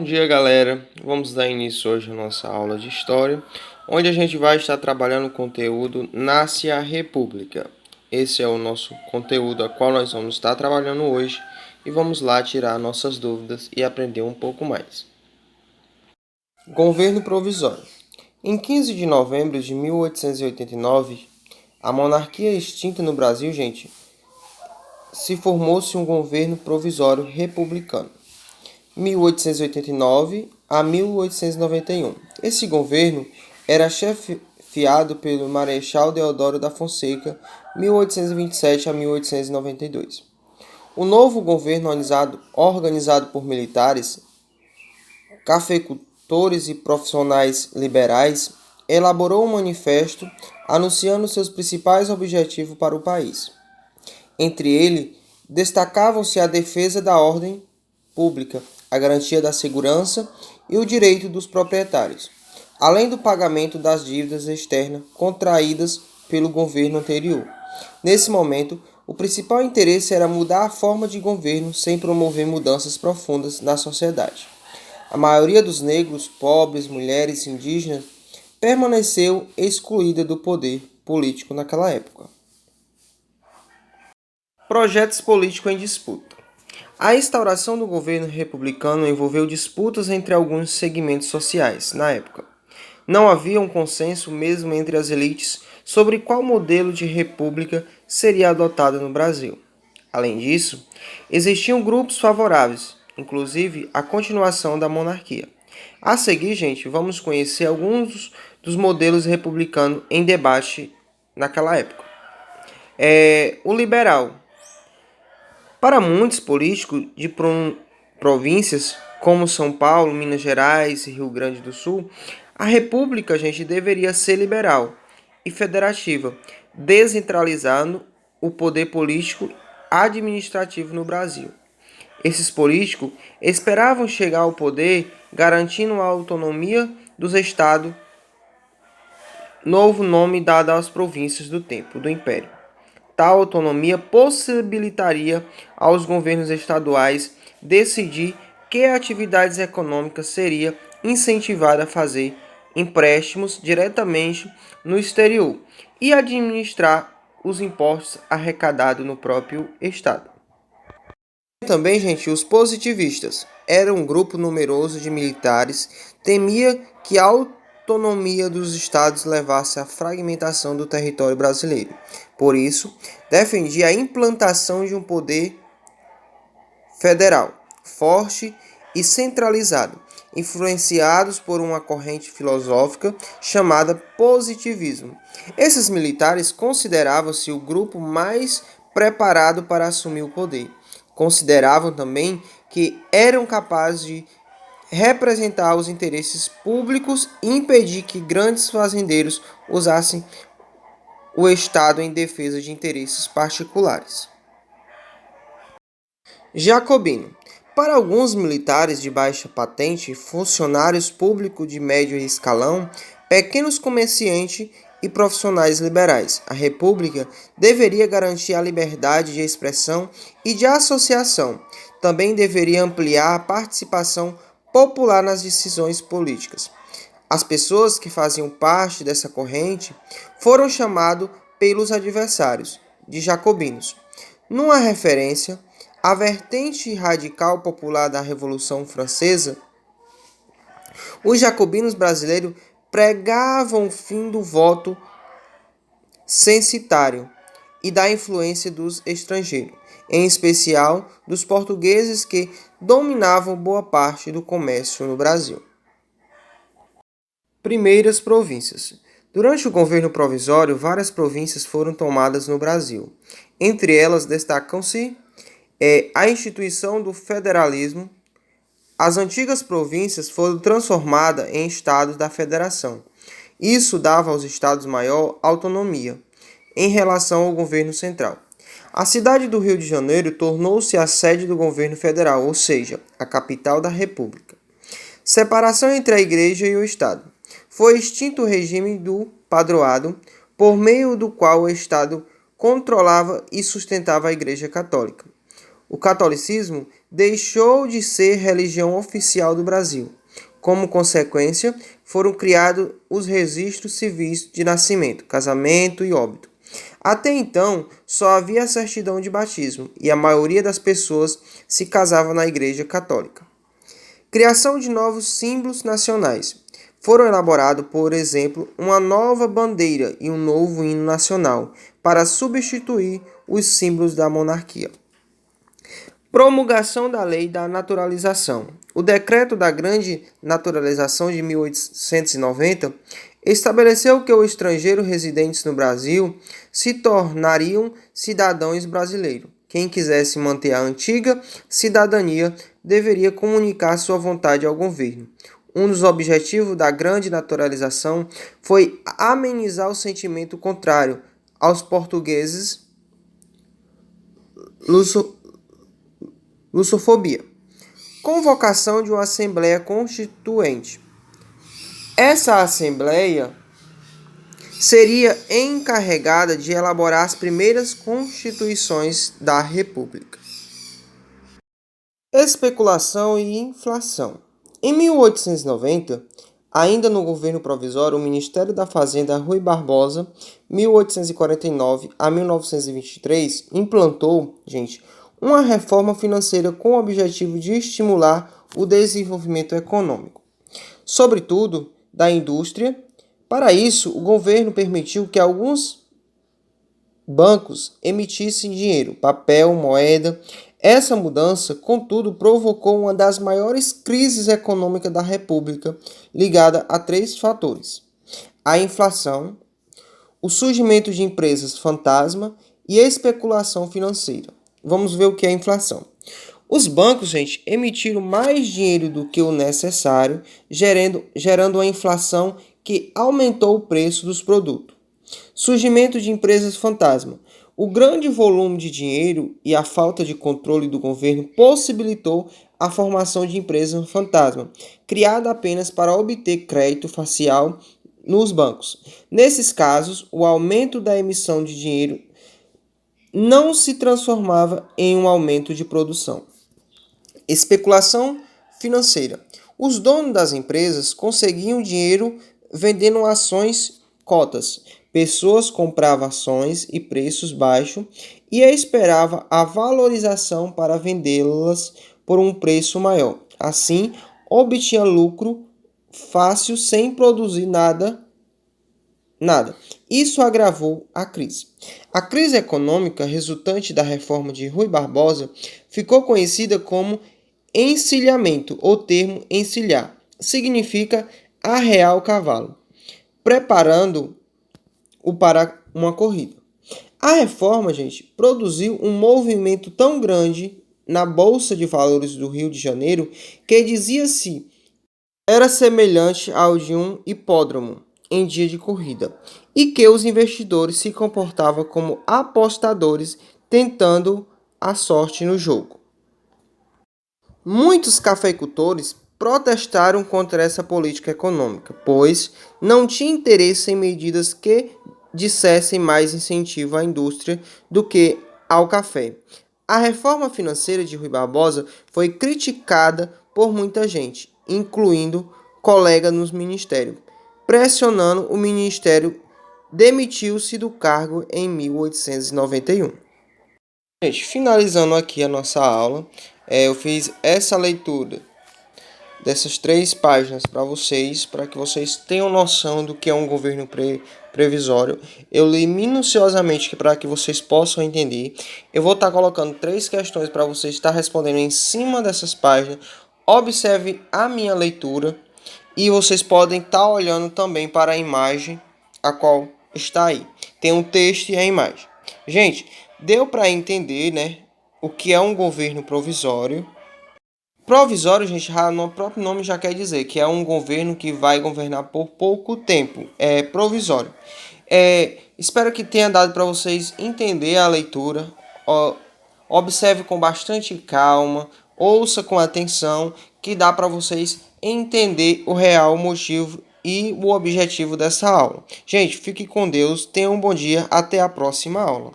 dia, galera. Vamos dar início hoje à nossa aula de História, onde a gente vai estar trabalhando o conteúdo Nasce a República. Esse é o nosso conteúdo a qual nós vamos estar trabalhando hoje e vamos lá tirar nossas dúvidas e aprender um pouco mais. Governo Provisório. Em 15 de novembro de 1889, a monarquia extinta no Brasil, se formou-se um governo provisório republicano. 1889 a 1891. Esse governo era chefiado pelo Marechal Deodoro da Fonseca, 1827 a 1892. O novo governo, organizado por militares, cafeicultores e profissionais liberais, elaborou um manifesto anunciando seus principais objetivos para o país. Entre eles, destacavam-se a defesa da ordem pública, a garantia da segurança e o direito dos proprietários, além do pagamento das dívidas externas contraídas pelo governo anterior. Nesse momento, o principal interesse era mudar a forma de governo sem promover mudanças profundas na sociedade. A maioria dos negros, pobres, mulheres e indígenas permaneceu excluída do poder político naquela época. Projetos políticos em disputa. A instauração do governo republicano envolveu disputas entre alguns segmentos sociais na época. Não havia um consenso mesmo entre as elites sobre qual modelo de república seria adotado no Brasil. Além disso, existiam grupos favoráveis, inclusive à continuação da monarquia. A seguir, vamos conhecer alguns dos modelos republicanos em debate naquela época. O liberal. Para muitos políticos de províncias como São Paulo, Minas Gerais e Rio Grande do Sul, a república, deveria ser liberal e federativa, descentralizando o poder político administrativo no Brasil. Esses políticos esperavam chegar ao poder garantindo a autonomia dos estados, novo nome dado às províncias do tempo do Império. Tal autonomia possibilitaria aos governos estaduais decidir que atividades econômicas seria incentivada a fazer empréstimos diretamente no exterior e administrar os impostos arrecadados no próprio estado. Também, os positivistas. Era um grupo numeroso de militares, temia que a autonomia dos estados levasse à fragmentação do território brasileiro. Por isso, defendia a implantação de um poder federal, forte e centralizado, influenciados por uma corrente filosófica chamada positivismo. Esses militares consideravam-se o grupo mais preparado para assumir o poder. Consideravam também que eram capazes de representar os interesses públicos e impedir que grandes fazendeiros usassem o Estado em defesa de interesses particulares. Jacobino. Para alguns militares de baixa patente, funcionários públicos de médio escalão, pequenos comerciantes e profissionais liberais, a República deveria garantir a liberdade de expressão e de associação. Também deveria ampliar a participação popular nas decisões políticas. As pessoas que faziam parte dessa corrente foram chamados pelos adversários de jacobinos, numa referência à vertente radical popular da Revolução Francesa. Os jacobinos brasileiros pregavam o fim do voto censitário e da influência dos estrangeiros, em especial dos portugueses que dominavam boa parte do comércio no Brasil. Primeiras províncias. Durante o governo provisório, várias províncias foram tomadas no Brasil. Entre elas destacam-se a instituição do federalismo. As antigas províncias foram transformadas em estados da federação. Isso dava aos estados maior autonomia em relação ao governo central. A cidade do Rio de Janeiro tornou-se a sede do governo federal, ou seja, a capital da República. Separação entre a Igreja e o Estado. Foi extinto o regime do padroado, por meio do qual o Estado controlava e sustentava a Igreja Católica. o catolicismo deixou de ser religião oficial do Brasil. Como consequência, foram criados os registros civis de nascimento, casamento e óbito. Até então, só havia a certidão de batismo e a maioria das pessoas se casava na Igreja Católica. Criação de novos símbolos nacionais. Foram elaborados, por exemplo, uma nova bandeira e um novo hino nacional para substituir os símbolos da monarquia. Promulgação da Lei da Naturalização. O Decreto da Grande Naturalização de 1890 estabeleceu que os estrangeiros residentes no Brasil se tornariam cidadãos brasileiros. Quem quisesse manter a antiga cidadania deveria comunicar sua vontade ao governo. Um dos objetivos da Grande Naturalização foi amenizar o sentimento contrário aos portugueses lussofobia. Convocação de uma Assembleia Constituinte. Essa Assembleia seria encarregada de elaborar as primeiras constituições da República. Especulação e inflação. Em 1890, ainda no governo provisório, o Ministério da Fazenda Rui Barbosa, 1849 a 1923, implantou, uma reforma financeira com o objetivo de estimular o desenvolvimento econômico, sobretudo da indústria. Para isso, o governo permitiu que alguns bancos emitissem dinheiro, papel, moeda. Essa mudança, contudo, provocou uma das maiores crises econômicas da República, ligada a 3 fatores: a inflação, o surgimento de empresas fantasma e a especulação financeira. Vamos ver o que é inflação. Os bancos, emitiram mais dinheiro do que o necessário, gerando uma inflação que aumentou o preço dos produtos. Surgimento de empresas fantasma. O grande volume de dinheiro e a falta de controle do governo possibilitou a formação de empresas fantasma, criada apenas para obter crédito facial nos bancos. Nesses casos, o aumento da emissão de dinheiro não se transformava em um aumento de produção. Especulação financeira. Os donos das empresas conseguiam dinheiro vendendo ações cotas. Pessoas compravam ações e preços baixos e esperavam a valorização para vendê-las por um preço maior. Assim, obtinha lucro fácil sem produzir nada. Isso agravou a crise. A crise econômica resultante da reforma de Rui Barbosa ficou conhecida como encilhamento. O termo encilhar significa arrear o cavalo, preparando-o para uma corrida. A reforma, produziu um movimento tão grande na Bolsa de Valores do Rio de Janeiro que dizia-se era semelhante ao de um hipódromo em dia de corrida, e que os investidores se comportavam como apostadores tentando a sorte no jogo. Muitos cafeicultores protestaram contra essa política econômica, pois não tinha interesse em medidas que dissessem mais incentivo à indústria do que ao café. A reforma financeira de Rui Barbosa foi criticada por muita gente, incluindo colegas nos ministérios, pressionando o ministério, demitiu-se do cargo em 1891. Finalizando aqui a nossa aula, eu fiz essa leitura dessas 3 páginas para que vocês tenham noção do que é um governo previsório. Eu li minuciosamente para que vocês possam entender. Eu vou estar colocando 3 questões para vocês estar respondendo em cima dessas páginas. Observe a minha leitura e vocês podem estar olhando também para a imagem a qual está aí. Tem um texto e a imagem. Gente, deu para entender, né, o que é um governo provisório. Provisório, no próprio nome já quer dizer que é um governo que vai governar por pouco tempo. É provisório. Espero que tenha dado para vocês entender a leitura. Observe com bastante calma, ouça com atenção, que dá para vocês entender o real motivo e o objetivo dessa aula. Gente, fique com Deus, tenham um bom dia, até a próxima aula.